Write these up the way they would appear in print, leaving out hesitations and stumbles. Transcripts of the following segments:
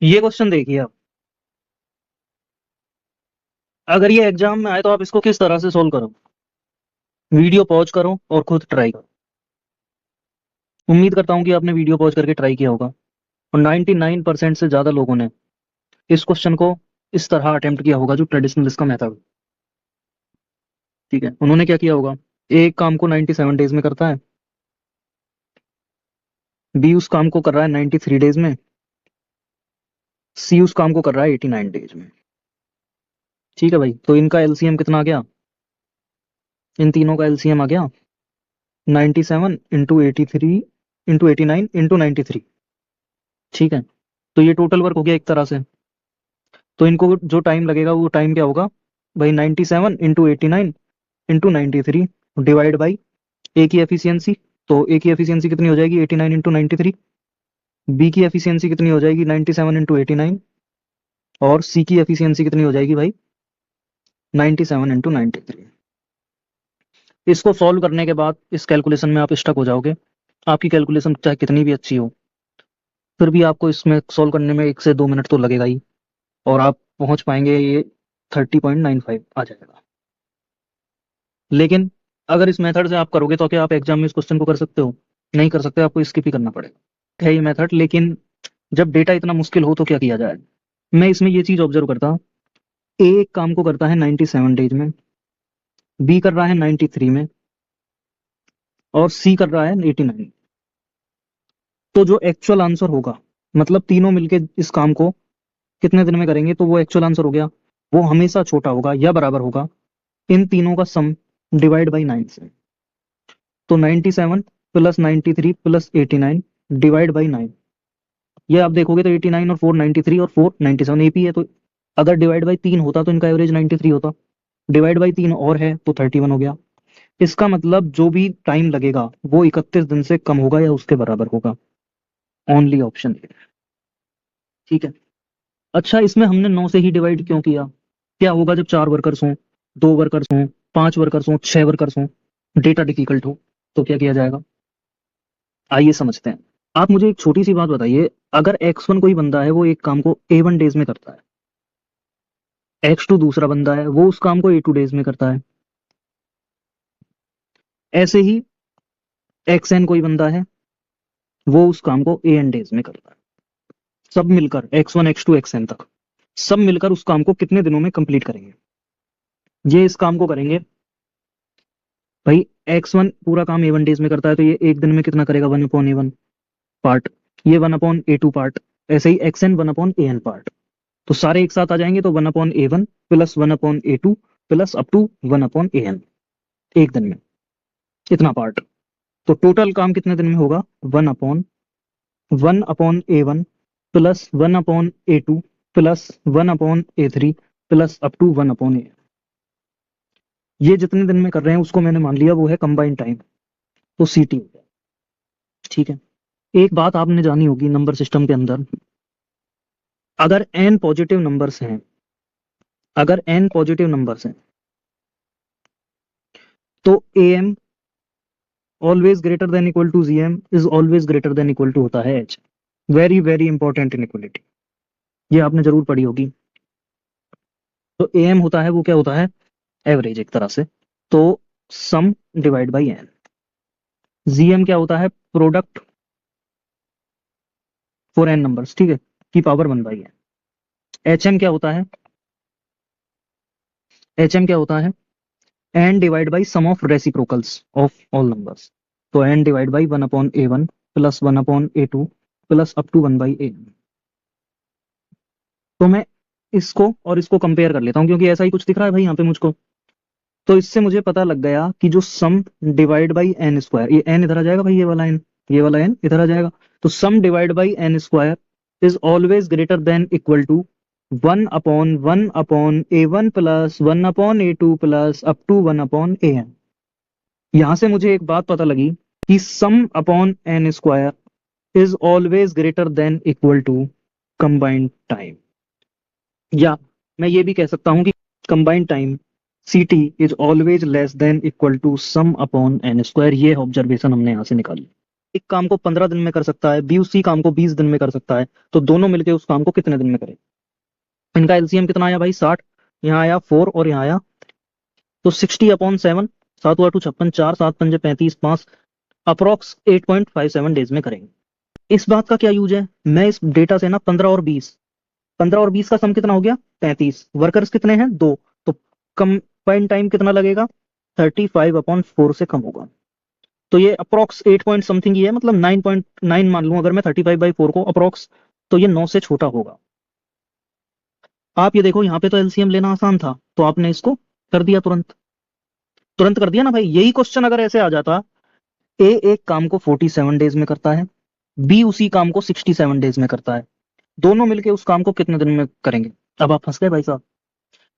ये क्वेश्चन देखिए आप, अगर ये एग्जाम में आए तो आप इसको किस तरह से सोल्व करो। वीडियो पॉज करो और खुद ट्राई करो। उम्मीद करता हूँ कि आपने वीडियो पॉज करके ट्राई किया होगा, और 99% से ज्यादा लोगों ने इस क्वेश्चन को इस तरह अटेम्प्ट किया होगा, जो ट्रेडिशनल इसका मेथड। ठीक है, उन्होंने क्या किया होगा, एक काम को 97 डेज में करता है, बी उस काम को कर रहा है 93 डेज में, सी उस काम को कर रहा है 89 डेज में। ठीक है भाई, तो इनका एलसीएम कितना आ गया, इन तीनों का एलसीएम आ गया 97 इंटू 83 इंटू 89 इंटू 93। ठीक है, तो ये टोटल वर्क हो गया एक तरह से। तो इनको जो टाइम लगेगा वो टाइम क्या होगा भाई, 97 इंटू 89 इंटू 93 डिवाइड बाई ए की एफिशिएंसी। तो ए की एफिशिएंसी कितनी हो जाएगी, 89 इंटू 93। बी की एफिशिएंसी कितनी हो जाएगी, 97 इंटू 89। और सी की एफिशिएंसी कितनी हो जाएगी भाई, 97 इंटू 93। इसको सॉल्व करने के बाद इस कैलकुलेशन में आप स्टक हो जाओगे। आपकी कैलकुलेशन चाहे कितनी भी अच्छी हो, फिर भी आपको इसमें सॉल्व करने में 1 से 2 मिनट तो लगेगा ही, और आप पहुंच पाएंगे ये 30.95 आ जाएगा। लेकिन अगर इस मेथड से आप करोगे तो क्या आप एग्जाम में इस क्वेश्चन को कर सकते हो, नहीं कर सकते, आपको स्किप ही करना पड़ेगा। है ये मेथड, लेकिन जब डेटा इतना मुश्किल हो तो क्या किया जाए। मैं इसमें ये चीज ऑब्जर्व करता हूँ, ए एक काम को करता है 97 डेज में, बी कर रहा है 93 में, और सी कर रहा है 89। तो जो एक्चुअल आंसर होगा, मतलब तीनों मिलके इस काम को कितने दिन में करेंगे, तो वो एक्चुअल आंसर हो गया, वो हमेशा छोटा होगा या बराबर होगा इन तीनों का सम डिवाइड बाई 9 से। तो 97 प्लस 93 प्लस 89 डिवाइड बाई 9। ये आप देखोगे तो 89 और 4 93 और 4 97 एपी है। तो अगर डिवाइड बाई 3 होता तो इनका एवरेज 93 होता, डिवाइड बाई 3 और है तो 31 हो गया। इसका मतलब जो भी टाइम लगेगा वो 31 दिन से कम होगा या उसके बराबर होगा। Only option. ठीक है, अच्छा इसमें हमने 9 से ही डिवाइड क्यों किया, क्या होगा जब 4 वर्कर्स हों, 2 वर्कर्स हों, 5 वर्कर्स हों, 6 वर्कर्स हों, डेटा डिफिकल्ट हो, तो क्या किया जाएगा। आइए समझते हैं। आप मुझे एक छोटी सी बात बताइए, अगर x1 कोई बंदा है वो एक काम को A1 डेज में करता है, x2 दूसरा बंदा है वो उस काम को A2 डेज में करता है, ऐसे ही xn कोई बंदा है वो उस काम को AN डेज में करता है। सब मिलकर x1 x2 xn तक सब मिलकर उस काम को कितने दिनों में कंप्लीट करेंगे। ये इस काम को करेंगे भाई, x1 पूरा काम A1 डेज में करता है तो ये एक दिन में कितना करेगा, 1/A1 पार्ट, ये 1/A2 पार्ट, ऐसे ही xn 1/AN पार्ट। तो सारे एक साथ आ जाएंगे, तो 1/A1 plus 1/A2 plus up to 1/AN, एक दिन में इतना पार्ट। तो टोटल काम कितने दिन में होगा, 1/1/A1 plus 1/A2 plus 1/A3 plus up to 1/AN। ये जितने दिन में कर रहे हैं उसको मैंने मान लिया वो है कंबाइंड टाइम, तो CT हो गया। ठीक है, एक बात आपने जानी होगी नंबर सिस्टम के अंदर, अगर n पॉजिटिव नंबर्स हैं, अगर n पॉजिटिव नंबर्स हैं तो am always greater than equal to gm is always greater than equal to होता है h। Very very important inequality, ये आपने जरूर पढ़ी होगी। तो am होता है वो क्या होता है, एवरेज एक तरह से, तो sum divide by n। gm क्या होता है, प्रोडक्ट फॉर n नंबर्स, ठीक है, की पावर 1/n। hm क्या होता है, hm क्या होता है, n divide by sum of reciprocals of all numbers. तो n divide by 1/A1 plus 1/A2 plus up to 1/an। तो मैं इसको और इसको कंपेयर कर लेता हूँ, क्योंकि ऐसा ही कुछ दिख रहा है भाई यहाँ पे मुझको। तो इससे मुझे पता लग गया कि जो सम डिवाइड बाई एन स्क्वायर, ये n इधर आ जाएगा भाई, ये वाला n, ये वाला n इधर आ जाएगा। तो sum divide by N square is always greater than equal to 1/1/A1 plus 1/A2 plus up to 1/AN। यहां से मुझे एक बात पता लगी कि sum upon N square is always greater than equal to combined time, या मैं ये भी कह सकता हूं कि combined time CT is always less than equal to sum upon N square. ये ऑब्जर्वेशन हमने यहां से निकाली। एक काम को 15 दिन में कर सकता है, बी उसी काम को 20 दिन में कर सकता है, तो दोनों मिलके उस काम को कितने दिन में करें? इनका एलसीएम कितना आया भाई? 60, यहाँ आया 4 और यहाँ आया, तो 60/7, 7×8 = 56, 4 7 5 35, 5, अप्रोक्स 8.57 डेज में करेंगे। इस बात का क्या यूज है? मैं इस डेटा से ना 15 और 20 का सम कितना हो गया? 35। वर्कर्स कितने हैं? 2, तो कंबाइन टाइम कितना लगेगा? 35/4 से कम होगा। तो ये अप्रोक्स 8 पॉइंट समथिंग ही है, मतलब 9.9 मान लूं अगर मैं 35/4 को अप्रोक्स, तो ये 9 से छोटा होगा। आप ये देखो, यहाँ पे तो एलसीएम लेना आसान था, तो आपने इसको कर दिया, तुरंत तुरंत कर दिया ना भाई। यही क्वेश्चन अगर ऐसे आ जाता, ए एक काम को 47 डेज में करता है, बी उसी काम को 67 डेज में करता है, दोनों मिलके उस काम को कितने दिन में करेंगे? अब आप फंस गए भाई साहब।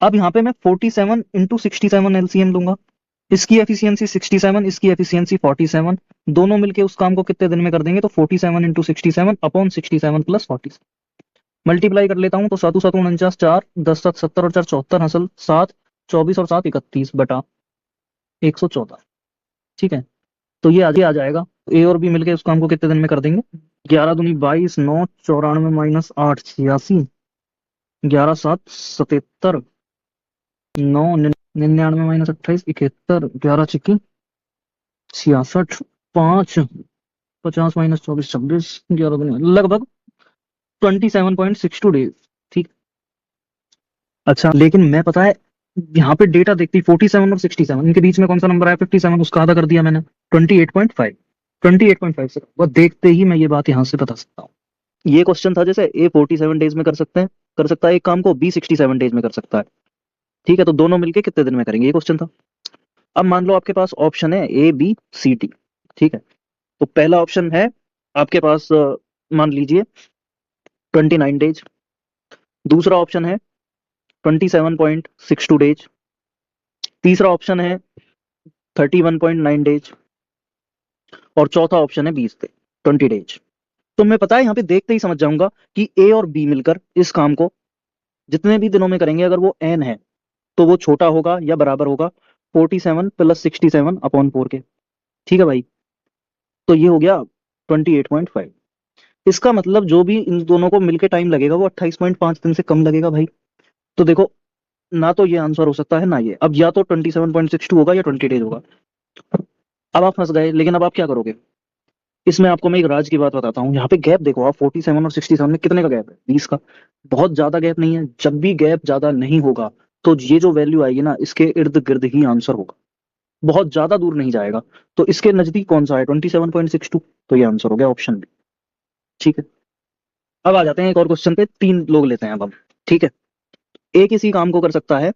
अब यहाँ पे मैं 47 × 67 एलसीएम लूंगा, इसकी एफिशिएंसी 67, इसकी एफिशिएंसी 47, दोनों मिलके उस काम को कितने दिन में कर देंगे? तो 47 × 67/47 मल्टीप्लाई कर लेता हूँ, तो 7 7 49, 4 10 7 70 और 4 74, हासिल 7, 24 और 7 31 बटा 114। ठीक है, तो ये आ जाएगा। ए और बी मिलके उस काम को कितने दिन में कर देंगे? 11 दूनी 22, 9 94 -8 86, 11 7 77, 9 99 -28 71, 11 छिक्की 66, 5 50 -24 26, 11 दूनी लगभग 27.62 डेज। ठीक। अच्छा, लेकिन मैं पता है यहाँ पे डेटा देखती 47 और 67, इनके बीच में कौन सा नंबर आया? 57, उसका आधा कर दिया मैंने, 28.5। 28.5 से वो देखते ही मैं ये बात यहाँ से बता सकता हूँ। ये क्वेश्चन था, जैसे ए 47 डेज में कर सकता है एक काम को, बी 67 डेज में कर सकता है। ठीक है, तो दोनों मिलके कितने दिन में करेंगे? ये क्वेश्चन था। अब मान लो आपके पास ऑप्शन है ए बी सी डी। ठीक है, तो पहला ऑप्शन है आपके पास, मान लीजिए 29 डेज। दूसरा ऑप्शन है 27.62 डेज। तीसरा ऑप्शन है 31.9 डेज। और चौथा ऑप्शन है 20 डेज। तो मैं पता है यहाँ पे देखते ही समझ जाऊंगा कि ए और बी मिलकर इस काम को जितने भी दिनों में करेंगे, अगर वो एन है तो वो छोटा होगा या बराबर होगा 47 + 67/4 के। ठीक है भाई, तो ये हो गया 28.5। इसका मतलब जो भी इन दोनों को मिलकर टाइम लगेगा वो 28.5 दिन से कम लगेगा भाई। तो देखो, ना तो ये आंसर हो सकता है ना ये, अब या तो 27.62 होगा या 20 डेज होगा। अब आप फंस गए, लेकिन अब आप क्या करोगे? इसमें आपको मैं एक राज की बात बताता हूँ। यहाँ पे गैप देखो आप, 47 और 67 में कितने का गैप है? 20 का। बहुत ज्यादा गैप नहीं है। जब भी गैप ज्यादा नहीं होगा, तो ये जो वैल्यू आएगी ना, इसके इर्द गिर्द ही आंसर होगा, बहुत ज्यादा दूर नहीं जाएगा। तो इसके नजदीक कौन सा है? 27.62, तो ये आंसर हो गया ऑप्शन बी। ठीक है, अब आ जाते हैं एक और क्वेश्चन पे, 3 लोग लेते हैं अब हम। ठीक है, ए किसी काम को कर सकता है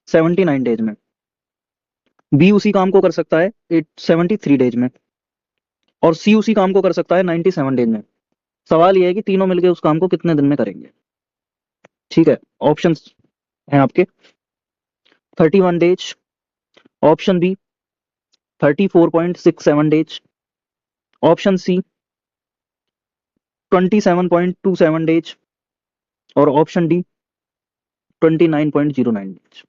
79 डेज में, बी उसी काम को कर सकता है 73 डेज में, और सी उसी काम को कर सकता है 97 डेज में। सवाल ये है कि तीनों मिलकर उस काम को कितने दिन में करेंगे? ठीक है, ऑप्शन हैं आपके, 31 days, option B 34.67 days, option C 27.27 days, और ऑप्शन डी 29.09 डेज।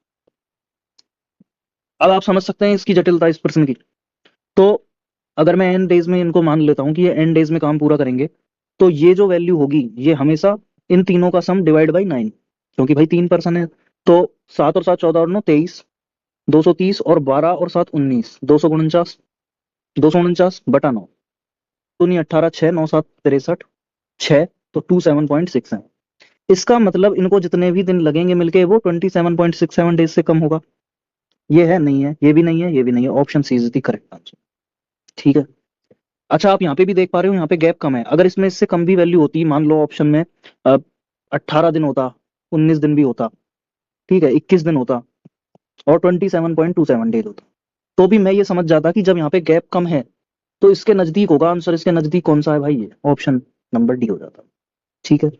अब आप समझ सकते हैं इसकी जटिलता इस प्रश्न की। तो अगर मैं एन डेज में इनको मान लेता हूं कि ये एन डेज में काम पूरा करेंगे, तो ये जो वैल्यू होगी ये हमेशा इन तीनों का सम डिवाइड बाई 9, क्योंकि भाई 3 पर्सन है। तो 7 और 7 14 और 9 23, 230 और 12 और 7 19, 249, 249/9, दूनी 18, 6 9 7 63, 6, तो 27.6 है। इसका मतलब इनको जितने भी दिन लगेंगे मिलके, वो 27.67 डेज से कम होगा। ये है नहीं है, ये भी नहीं है, ये भी नहीं है, option C is the correct answer. ठीक है। अच्छा, आप यहाँ पे भी देख पा रहे हो, यहाँ पे गैप कम है। अगर इसमें इससे कम भी वैल्यू होती, मान लो ऑप्शन में 18 दिन होता, 19 दिन भी होता, ठीक है, 21 दिन होता, और 27.27 डेज होता, तो भी मैं ये समझ जाता कि जब यहाँ पे गैप कम है तो इसके नजदीक होगा आंसर। इसके नजदीक कौन सा है भाई? ये ऑप्शन नंबर डी हो जाता। ठीक है।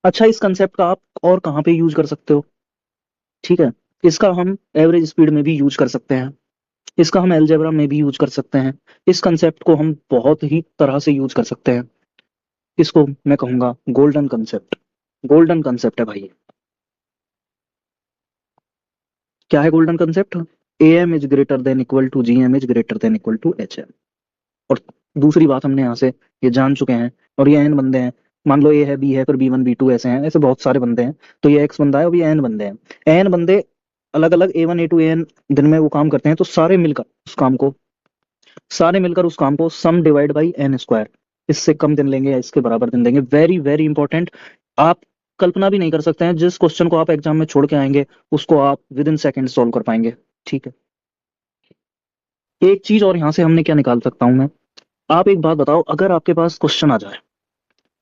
अच्छा, इस कंसेप्ट का आप और कहाँ पे यूज कर सकते हो? ठीक है, इसका हम एवरेज स्पीड में भी यूज कर सकते हैं, इसका हम अलजेब्रा में भी यूज कर सकते हैं, इस कंसेप्ट को हम बहुत ही तरह से यूज कर सकते हैं। इसको मैं कहूंगा गोल्डन कंसेप्ट। गोल्डन कंसेप्ट है भाई। क्या है golden concept? A M is greater than equal to G M is greater than equal to H M. और दूसरी बात हमने यहाँ से ये जान चुके हैं, और ये n बंदे हैं, मान लो A है, B है, फिर B1 B2 ऐसे हैं, ऐसे बहुत सारे बंदे हैं, तो ये x बंदा है और ये n बंदे हैं। n बंदे अलग अलग A1 A2 AN दिन में वो काम करते हैं, तो सारे मिलकर उस काम को सम डिवाइड बाई n स्क्वायर, इससे कम दिन लेंगे या इसके बराबर दिन लेंगे। Very very important. आप कल्पना भी नहीं कर सकते हैं, जिस क्वेश्चन को आप एग्जाम में छोड़ के आएंगे उसको आप विद इन सेकेंड सॉल्व कर पाएंगे। ठीक है, एक चीज और यहाँ से हमने क्या निकाल सकता हूं मैं, आप एक बात बताओ, अगर आपके पास क्वेश्चन आ जाए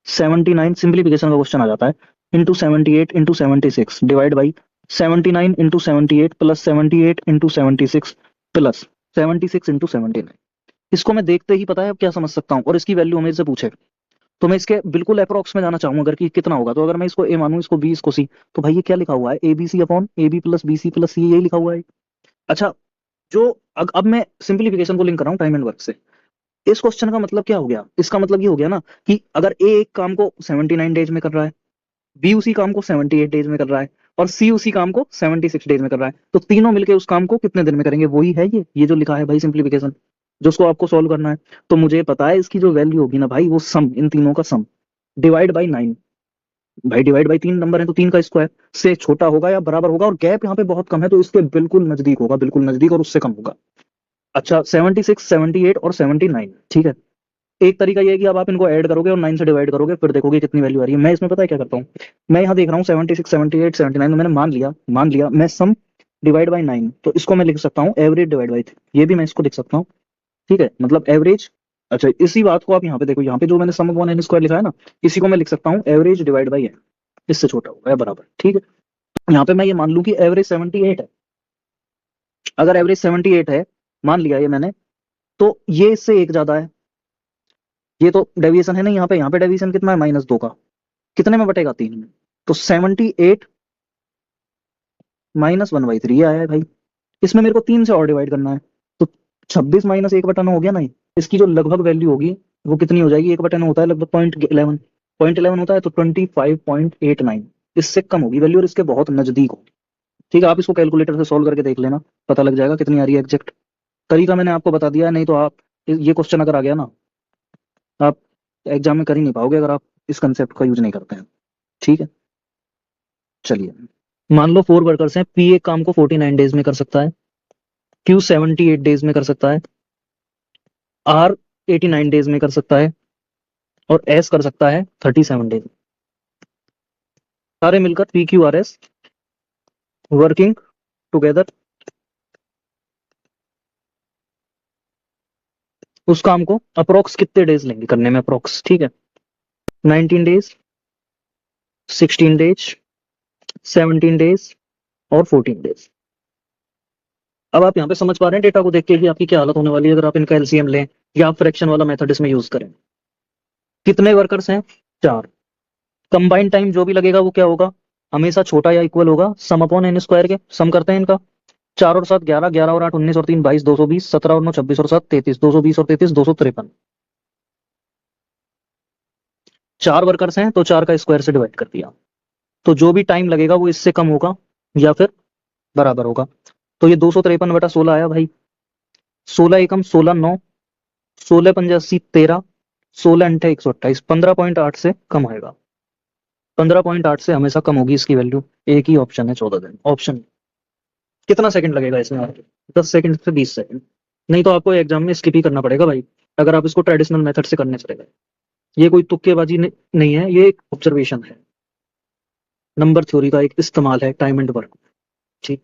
79 सिंप्लीफिकेशन का क्वेश्चन आ जाता है, into 78 into 76 divide by 79 into 78 plus 78 into 76 plus 76 into 79, इसको मैं देखते ही पता है अब क्या समझ सकता हूँ, और इसकी वैल्यू हमें से पूछे तो मैं इसके बिल्कुल अप्रोक्स में जाना चाहूंगा अगर कि कितना होगा, तो अगर मैं इसको ए मानूं, इसको बी, इसको सी, तो भाई ये क्या लिखा हुआ है, A B C upon A B plus B C plus C, यही लिखा हुआ है। अच्छा, जो अब मैं सिंप्लीफिकेशन को लिंक कर रहा हूँ टाइम एंड वर्क से, इस क्वेश्चन का मतलब क्या हो गया, इसका मतलब ये हो गया ना कि अगर ए एक काम को 79 डेज में कर रहा है, बी उसी काम को 78 डेज में कर रहा है, और सी उसी काम को 76 डेज में कर रहा है, तो तीनों मिलके उस काम को कितने दिन में करेंगे, वही है ये जो लिखा है भाई सिंप्लीफिकेशन, जो उसको आपको सॉल्व करना है। तो मुझे पता है इसकी जो वैल्यू होगी ना भाई, वो सम, इन तीनों का सम डिवाइड बाई 9, भाई डिवाइड बाई 3 नंबर है तो 3 का स्क्वायर से छोटा होगा या बराबर होगा, और गैप यहाँ पे बहुत कम है तो इसके बिल्कुल नजदीक होगा, बिल्कुल नजदीक और उससे कम होगा। अच्छा, 76 78 और 79, ठीक है, एक तरीका ये है कि अब आप इनको ऐड करोगे और 9 से डिवाइड करोगे, फिर देखोगे कितनी वैल्यू आ रही है। मैं इसमें पता है क्या करता हूँ, मैं यहाँ देख रहा हूँ 76 78 79, तो मैंने मान लिया मैं सम डिवाइड बाई 9, तो इसको मैं लिख सकता हूँ एवरेज डिवाइड बाई 3, ये भी मैं इसको लिख सकता हूँ। ठीक है, मतलब एवरेज। अच्छा, इसी बात को आप यहाँ पे देखो, यहाँ पे जो मैंने सम ऑफ 1 n स्क्वायर लिखा है ना, इसी को मैं लिख सकता हूँ एवरेज डिवाइड बाई n, इससे छोटा होगा या बराबर। ठीक है, यहाँ पे मैं ये मान लूं कि एवरेज 78 है, अगर एवरेज 78 है, मान लिया ये मैंने, तो ये इससे एक ज्यादा है, ये तो डेविएशन है नहीं, यहाँ पे डेविएशन कितना है, -2 का, कितने में बटेगा, 3 में, तो 78 -1/3 ये आया है भाई। इसमें मेरे को 3 से और डिवाइड करना है, तो 26 -1/9 हो गया ना, इसकी जो लगभग वैल्यू होगी वो कितनी हो जाएगी, 1/9 होता है लगभग 0.11 होता है, तो 25.89, इससे कम होगी वैल्यू और इसके बहुत नजदीक होगी। ठीक है, आप इसको कैलकुलेटर से सॉल्व करके देख लेना, पता लग जाएगा कितनी आ रही है एग्जैक्ट। तरीका मैंने आपको बता दिया है, नहीं तो आप ये क्वेश्चन अगर आ गया ना, आप एग्जाम में कर ही नहीं पाओगे अगर आप इस कंसेप्ट का यूज नहीं करते हैं। ठीक है, चलिए, मान लो 4 वर्कर्स हैं, पी एक काम को 49 डेज में कर सकता है, क्यू 78 डेज में कर सकता है, आर 89 डेज में कर सकता है, और एस कर सकता है 37 डेज। सारे मिलकर P Q R S working together उस काम को अप्रोक्स कितने डेज लेंगे करने में, अप्रोक्स, ठीक है, 19 डेज, 16 डेज, 17 डेज और 14 डेज। अब आप यहाँ पे समझ पा रहे हैं डेटा को देख के कि आपकी क्या हालत होने वाली है अगर आप इनका एलसीएम लें या आप फ्रैक्शन वाला मेथड इसमें यूज करें। कितने वर्कर्स हैं, 4, कंबाइंड टाइम जो भी लगेगा वो क्या होगा, हमेशा छोटा या इक्वल होगा सम अपॉन एन स्क्वायर के, सम करते हैं इनका, 4 और 7 11, 11 और 8 19 और 3 22, 220, 17 और 9 26 और 7 33, 220 और 33 253। 4 वर्कर्स हैं तो 4 का स्क्वायर से डिवाइड कर दिया, तो जो भी टाइम लगेगा वो इससे कम होगा या फिर बराबर होगा। तो ये 253/16 आया भाई, 16 एकम 16 9, 16 पंजा 80 13, 16 अंठे 128, 15.8 से कम आएगा, 15.8 से हमेशा कम होगी इसकी वैल्यू। एक ही ऑप्शन है 14 दिन, ऑप्शन। कितना सेकंड लगेगा इसमें आपको, 10 सेकंड से 20 सेकंड, नहीं तो आपको एग्जाम में स्किप ही करना पड़ेगा भाई, अगर आप इसको ट्रेडिशनल मेथड से करने चले गए। ये कोई तुक्केबाजी नहीं है, ये एक ऑब्जर्वेशन है, नंबर थ्योरी का एक इस्तेमाल है टाइम एंड वर्क। ठीक,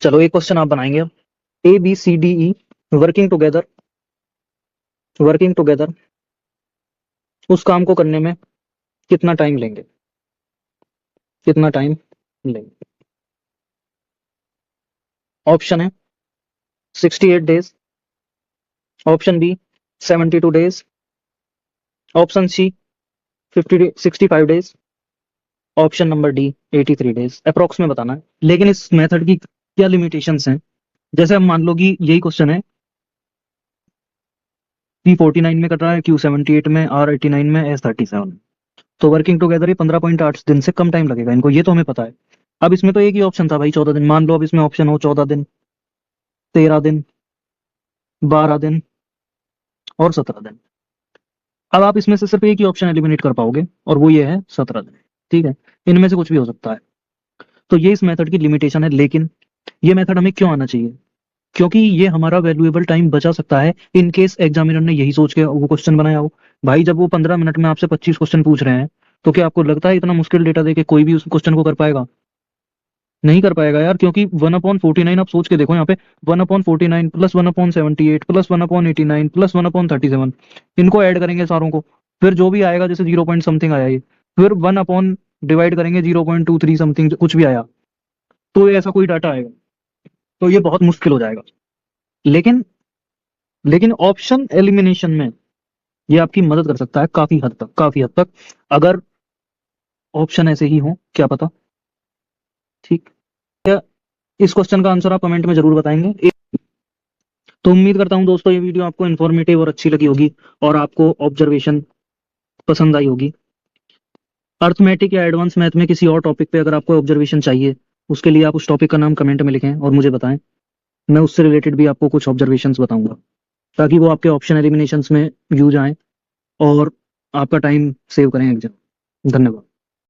चलो एक क्वेश्चन आप बनाएंगे अब, A B C D E working together उस काम को करने में कितना टाइम लेंगे, कितना टाइम लेंगे। ऑप्शन है 68 days, option B 72 days, option C 65 days, option number D 83 days. Approx में बताना है, लेकिन इस मेथड की क्या लिमिटेशंस हैं, जैसे हम मान लो कि यही क्वेश्चन है, पी 49 में कर रहा है, क्यू 78 में, आर 89 में, एस 37, तो वर्किंग टुगेदर ही 15.8 दिन से कम टाइम लगेगा इनको, ये तो हमें पता है। अब इसमें तो एक ही ऑप्शन था भाई 14 दिन, मान लो अब इसमें ऑप्शन हो 14 दिन, 13 दिन, 12 दिन, और 17 दिन। अब आप इसमें से सिर्फ एक ही ऑप्शन एलिमिनेट कर पाओगे और वो ये है 17 दिन। ठीक है, इनमें से कुछ भी हो सकता है। तो ये इस मेथड की लिमिटेशन है, लेकिन ये मेथड हमें क्यों आना चाहिए? क्योंकि ये हमारा वैल्यूएबल टाइम बचा सकता है इन केस एग्जामिनर ने यही सोच के वो क्वेश्चन बनाया हो। भाई जब वो 15 मिनट में आपसे 25 क्वेश्चन पूछ रहे हैं, तो क्या आपको लगता है इतना मुश्किल डेटा देके कोई भी उस क्वेश्चन को कर पाएगा? नहीं कर पाएगा यार, क्योंकि 1/49 आप सोच के देखो यहाँ पे, 1/49 प्लस 1/78 प्लस 1/89 प्लस 1/37, इनको ऐड करेंगे सारों को, फिर जो भी आएगा, जैसे 0 पॉइंट समथिंग आया ये, फिर 1 अपॉन डिवाइड करेंगे 0.23 समथिंग कुछ भी आया, तो ये ऐसा कोई डाटा आएगा, तो ये बहुत मुश्किल हो जाएगा। लेकिन लेकिन ऑप्शन एलिमिनेशन में ये आपकी मदद कर सकता है काफी हद तक, काफी हद तक, अगर ऑप्शन ऐसे ही हो, क्या पता। ठीक, क्या इस क्वेश्चन का आंसर आप कमेंट में जरूर बताएंगे। तो उम्मीद करता हूँ दोस्तों ये वीडियो आपको इन्फॉर्मेटिव और अच्छी लगी होगी और आपको ऑब्जर्वेशन पसंद आई होगी। अर्थमेटिक या एडवांस मैथ में किसी और टॉपिक पे अगर आपको ऑब्जर्वेशन चाहिए, उसके लिए आप उस टॉपिक का नाम कमेंट में लिखें और मुझे बताएं, मैं उससे रिलेटेड भी आपको कुछ ऑब्जर्वेशंस बताऊंगा, ताकि वो आपके ऑप्शन एलिमिनेशंस में यूज आए और आपका टाइम सेव करें एग्जाम। धन्यवाद।